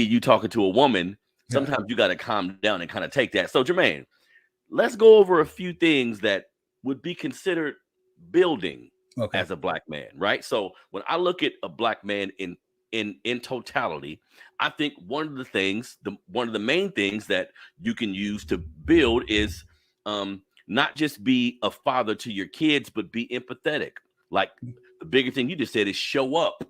you talking to a woman, sometimes you got to calm down and kind of take that. So Jermaine, let's go over a few things that would be considered building as a black man, right? So when I look at a black man in totality, I think one of the main things that you can use to build is not just be a father to your kids, but be empathetic. Like the bigger thing you just said is show up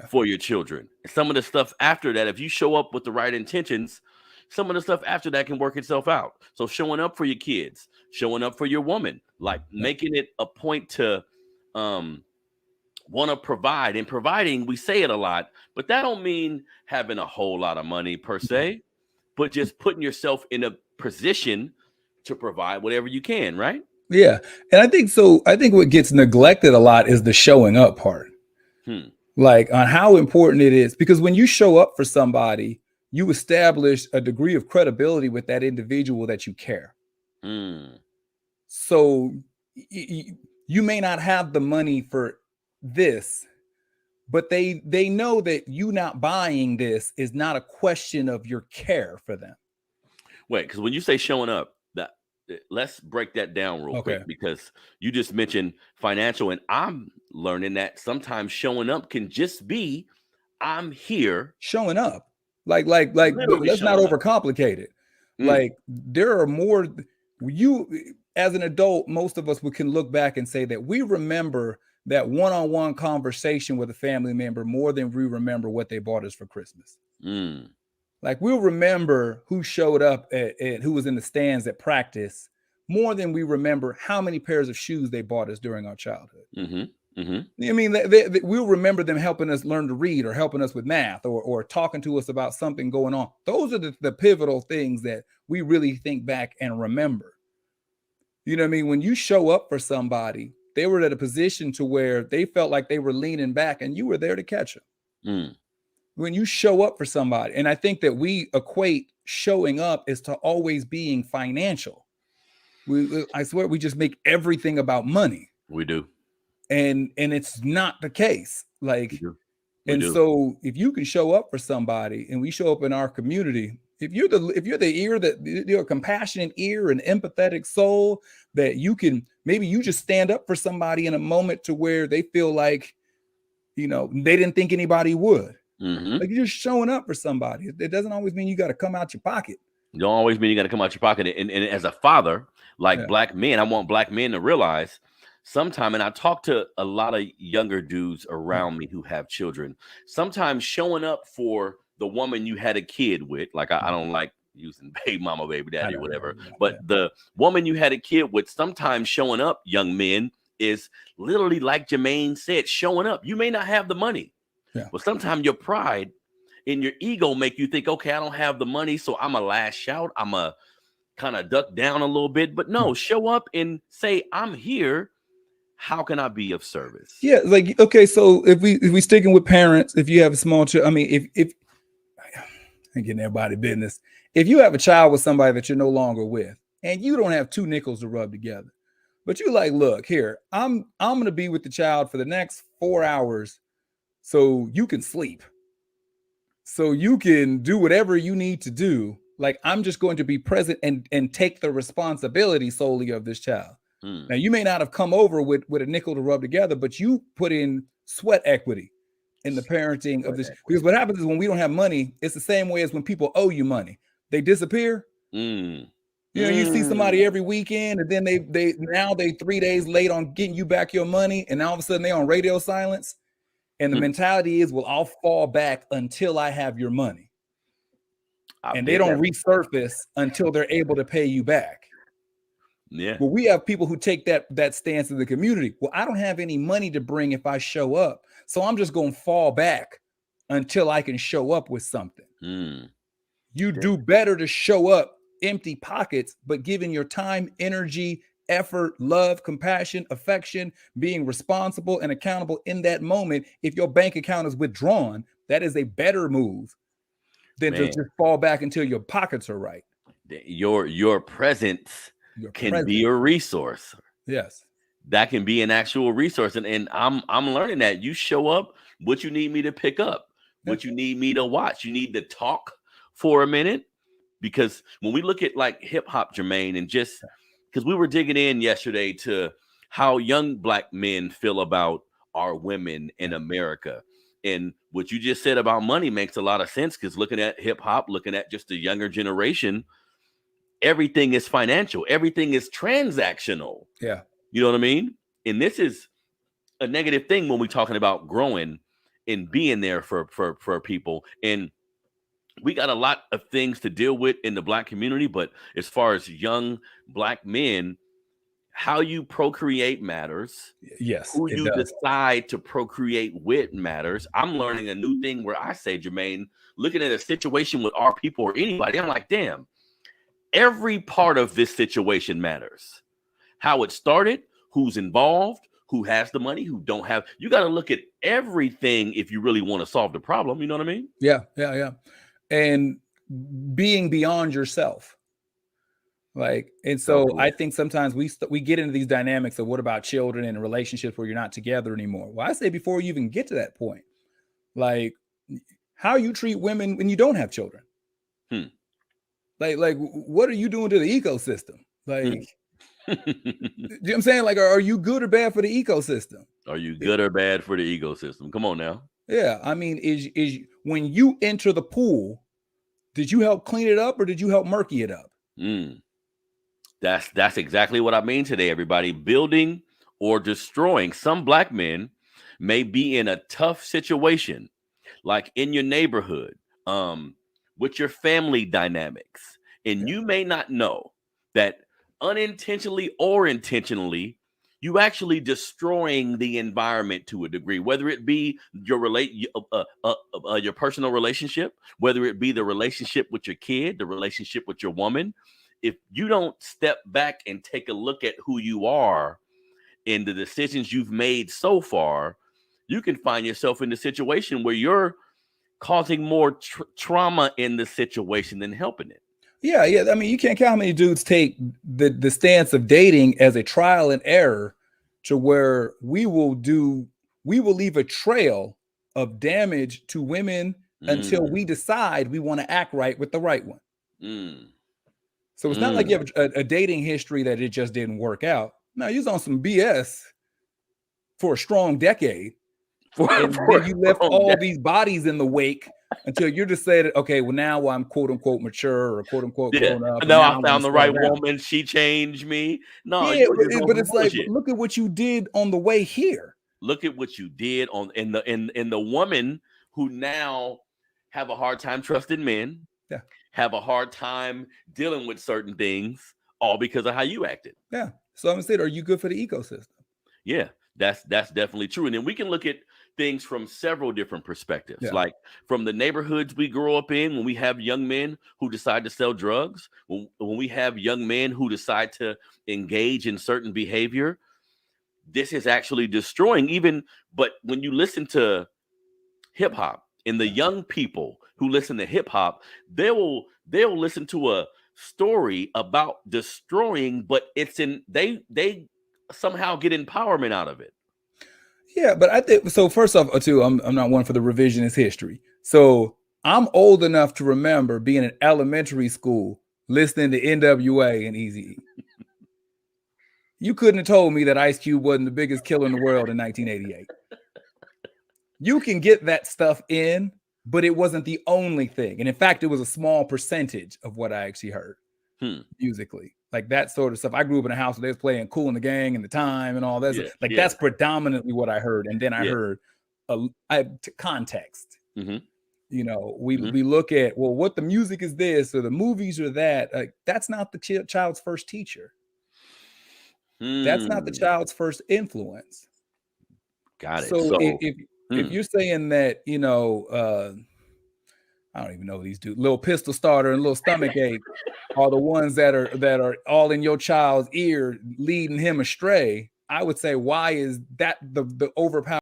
for your children. Some of the stuff after that, if you show up with the right intentions, some of the stuff after that can work itself out. So showing up for your kids, showing up for your woman, like making it a point to want to provide. And providing, we say it a lot, but that don't mean having a whole lot of money per se, but just putting yourself in a position to provide whatever you can, right? Yeah. And I think what gets neglected a lot is the showing up part. Like on how important it is, because when you show up for somebody, you establish a degree of credibility with that individual that you care. So you may not have the money for this, but they know that you not buying this is not a question of your care for them. Wait, because when you say showing up, let's break that down real quick, because you just mentioned financial, and I'm learning that sometimes showing up can just be I'm here. Showing up. Like let's not overcomplicate it. Like there are more. You as an adult, most of us can look back and say that we remember that one-on-one conversation with a family member more than we remember what they bought us for Christmas. Like we'll remember who showed up and who was in the stands at practice more than we remember how many pairs of shoes they bought us during our childhood. I mean, we'll remember them helping us learn to read or helping us with math or talking to us about something going on. Those are the pivotal things that we really think back and remember. You know what I mean? When you show up for somebody, they were at a position to where they felt like they were leaning back and you were there to catch them. When you show up for somebody, and I think that we equate showing up is to always being financial. I swear we just make everything about money. We do. And it's not the case. Like, so if you can show up for somebody and we show up in our community, if you're the ear that you're a compassionate ear and empathetic soul, that you can, maybe you just stand up for somebody in a moment to where they feel like, you know, they didn't think anybody would. Like you're just showing up for somebody. It doesn't always mean you got to come out your pocket. It don't always mean you got to come out your pocket. And as a father, like black men, I want black men to realize sometime, and I talk to a lot of younger dudes around me who have children, sometimes showing up for the woman you had a kid with, like I don't like using baby mama, baby daddy, or whatever, but the woman you had a kid with, sometimes showing up, young men, is literally like Jermaine said, showing up. You may not have the money. But sometimes your pride and your ego make you think, okay, I don't have the money, so I'm a lash out. I'm a kind of duck down a little bit. But no, show up and say, I'm here. How can I be of service? Yeah, like, okay, so if we sticking with parents, if you have a small child, I mean, if I'm getting everybody business. If you have a child with somebody that you're no longer with, and you don't have two nickels to rub together, but you're like, look, here, I'm gonna be with the child for the next 4 hours. So you can sleep, so you can do whatever you need to do. Like, I'm just going to be present and take the responsibility solely of this child. Now, you may not have come over with a nickel to rub together, but you put in sweat equity in the parenting of this. Because what happens is when we don't have money, it's the same way as when people owe you money. They disappear. You know, you see somebody every weekend, and then they 3 days late on getting you back your money, and all of a sudden they're on radio silence. And the mentality is, well, I'll fall back until I have your money. And they don't resurface until they're able to pay you back. Yeah. Well, we have people who take that stance in the community. Well, I don't have any money to bring if I show up, so I'm just going to fall back until I can show up with something. You do better to show up empty pockets, but giving your time, energy, effort, love, compassion, affection, being responsible and accountable in that moment. If your bank account is withdrawn, that is a better move than to just fall back until your pockets are right. Your presence can be a resource. Yes. That can be an actual resource. And I'm learning that you show up what you need me to pick up. what you need me to watch. You need to talk for a minute, because when we look at like hip hop, Jermaine, and just because we were digging in yesterday to how young black men feel about our women in America. And what you just said about money makes a lot of sense, because looking at hip hop, looking at just the younger generation, everything is financial. Everything is transactional. Yeah. You know what I mean? And this is a negative thing when we're talking about growing and being there for people. And we got a lot of things to deal with in the black community, but as far as young black men, how you procreate matters. Yes. Who you decide to procreate with matters. I'm learning a new thing where I say, Jermaine, looking at a situation with our people or anybody, I'm like, damn, every part of this situation matters. How it started, who's involved, who has the money, who don't have. You got to look at everything if you really want to solve the problem. You know what I mean? Yeah. And being beyond yourself. Like, and so I think sometimes we get into these dynamics of what about children and relationships where you're not together anymore. Well, I say before you even get to that point, like how you treat women when you don't have children. Like what are you doing to the ecosystem? Like, you know what I'm saying? Like, are you good or bad for the ecosystem? Are you good or bad for the ecosystem? Come on now. Yeah, I mean, is when you enter the pool, did you help clean it up or did you help murky it up? That's exactly what I mean today, everybody. Building or destroying. Some black men may be in a tough situation, like in your neighborhood, with your family dynamics. And you may not know that unintentionally or intentionally, you actually destroying the environment to a degree, whether it be your personal relationship, whether it be the relationship with your kid, the relationship with your woman. If you don't step back and take a look at who you are and the decisions you've made so far, you can find yourself in the situation where you're causing more trauma in the situation than helping it. Yeah. I mean, you can't count how many dudes take the stance of dating as a trial and error to where we will leave a trail of damage to women until we decide we want to act right with the right one. So it's not like you have a dating history that it just didn't work out. No, you're on some BS for a strong decade. And then you left all these bodies in the wake until you decided, okay, well, now I'm quote unquote mature or quote unquote grown up. Now I found the right woman. She changed me. No, but it's like, look at what you did on the way here. Look at what you did in the woman who now have a hard time trusting men. Yeah. Have a hard time dealing with certain things, all because of how you acted. Yeah. So I'm saying, are you good for the ecosystem? Yeah, that's definitely true. And then we can look at things from several different perspectives, like from the neighborhoods we grow up in, when we have young men who decide to sell drugs, when we have young men who decide to engage in certain behavior, this is actually destroying but when you listen to hip hop and the young people who listen to hip hop, they'll listen to a story about destroying, but they somehow get empowerment out of it. Yeah, but I think so. First off, too, I'm not one for the revisionist history. So I'm old enough to remember being in elementary school listening to NWA and Eazy-E. You couldn't have told me that Ice Cube wasn't the biggest killer in the world in 1988. You can get that stuff in, but it wasn't the only thing. And in fact, it was a small percentage of what I actually heard musically. Like that sort of stuff. I grew up in a house where they was playing Kool and the Gang and The Time and all that. That's predominantly what I heard. And then I heard context. You know, we look at, well, what the music is this or the movies or that. Like, that's not the child's first teacher. That's not the child's first influence. Got it. So if you're saying that, you know, I don't even know these dudes, Little Pistol Starter and Little Stomach Ache are the ones that are all in your child's ear leading him astray, I would say, why is that the overpower